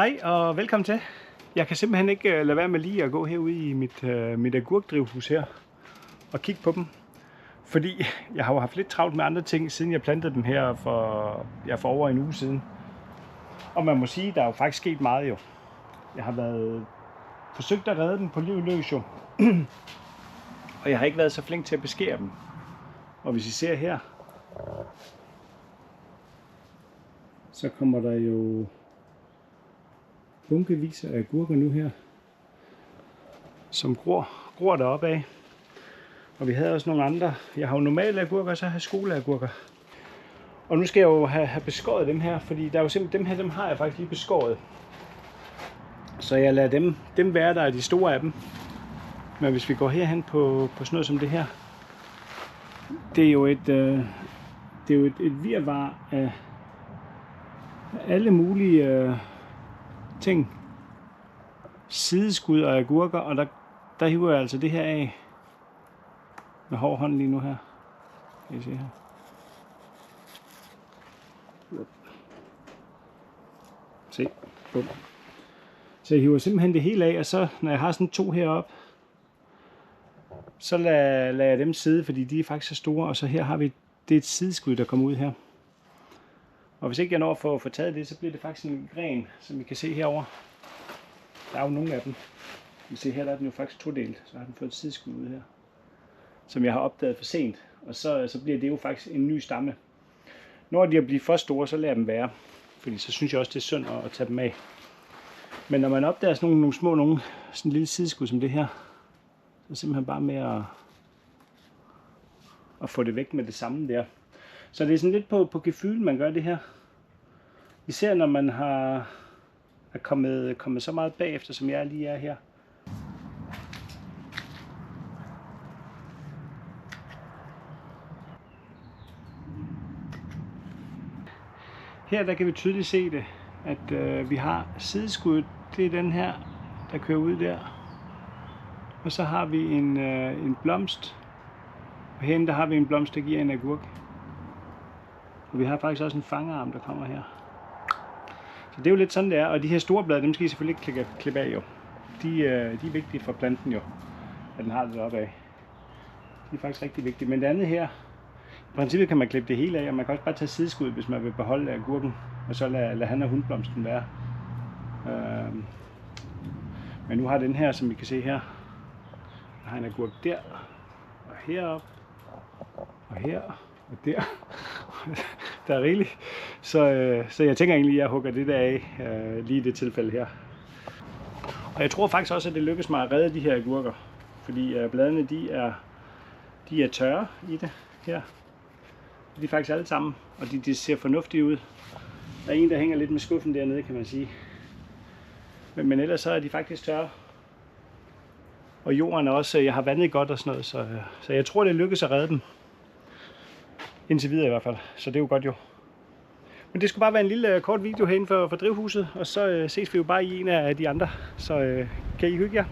Hej og velkommen til. Jeg kan simpelthen ikke lade være med lige at gå herude i mit agurkdrivhus her og kigge på dem. Fordi jeg har jo haft lidt travlt med andre ting, siden jeg plantede dem her for over en uge siden. Og man må sige, at der er jo faktisk sket meget jo. Jeg har forsøgt at redde dem på livet løs jo. Og jeg har ikke været så flink til at beskære dem. Og hvis I ser her, så kommer der jo bunkevis af agurker nu her, som gror deroppe af. Og vi havde også nogle andre. Jeg har jo normale agurker, og så har jeg skoleagurker. Og nu skal jeg jo have beskåret dem her, fordi der er jo simpelthen dem har jeg faktisk lige beskåret. Så jeg lader dem være, der er de store af dem. Men hvis vi går herhen på sådan noget som det her, det er jo et virvar af alle mulige ting. Sideskud og agurker, og der hiver jeg altså det her af med hård hånd lige nu her. Kan I se her? Se. Bum. Så jeg hiver simpelthen det hele af, og så når jeg har sådan to heroppe, så lader jeg dem sidde, fordi de er faktisk så store, og så her har vi det et sideskud, der kommer ud her. Og hvis ikke jeg når at få taget det, så bliver det faktisk en gren, som I kan se herover. Der er jo nogle af dem. I se her, der er den jo faktisk todelt, så har den fået et sideskud ud her, som jeg har opdaget for sent. Og så bliver det jo faktisk en ny stamme. Når de er blevet for store, så lader dem være, fordi så synes jeg også, det er synd at tage dem af. Men når man opdager sådan nogle små, sådan en lille sideskud som det her, så er det simpelthen bare med at få det væk med det samme der. Så det er sådan lidt på gefylen, man gør det her. Især når man er kommet så meget bagefter, som jeg lige er her. Her der kan vi tydeligt se det, at vi har sideskuddet. Det er den her, der kører ud der. Og så har vi en blomst. Og herinde der har vi en blomst, der giver en agurk. Og vi har faktisk også en fangerarm, der kommer her. Så det er jo lidt sådan det er. Og de her store blade, dem skal I selvfølgelig ikke klippe af jo. De er vigtige for planten jo, at den har det deroppe af. De er faktisk rigtig vigtige. Men det andet her, i princippet kan man klippe det hele af, og man kan også bare tage sideskud, hvis man vil beholde agurken. Og så lade han og hundblomsten være. Men nu har den her, som I kan se her, der har en agurk der, og heroppe, og her, og der. Der er rigeligt. Så jeg tænker egentlig, at jeg hugger det der af lige i det tilfælde her. Og jeg tror faktisk også, at det lykkes mig at redde de her agurker. Fordi bladene, de er tørre i det her. De er faktisk alle sammen, og de ser fornuftige ud. Der er en, der hænger lidt med skuffen dernede, kan man sige. Men ellers så er de faktisk tørre. Og jorden er også, jeg har vandet godt og sådan noget, så jeg tror, det lykkes at redde dem. Indtil videre i hvert fald, så det er jo godt jo. Men det skulle bare være en lille kort video herinde for drivhuset, og så ses vi jo bare i en af de andre. Så kan I hygge jer?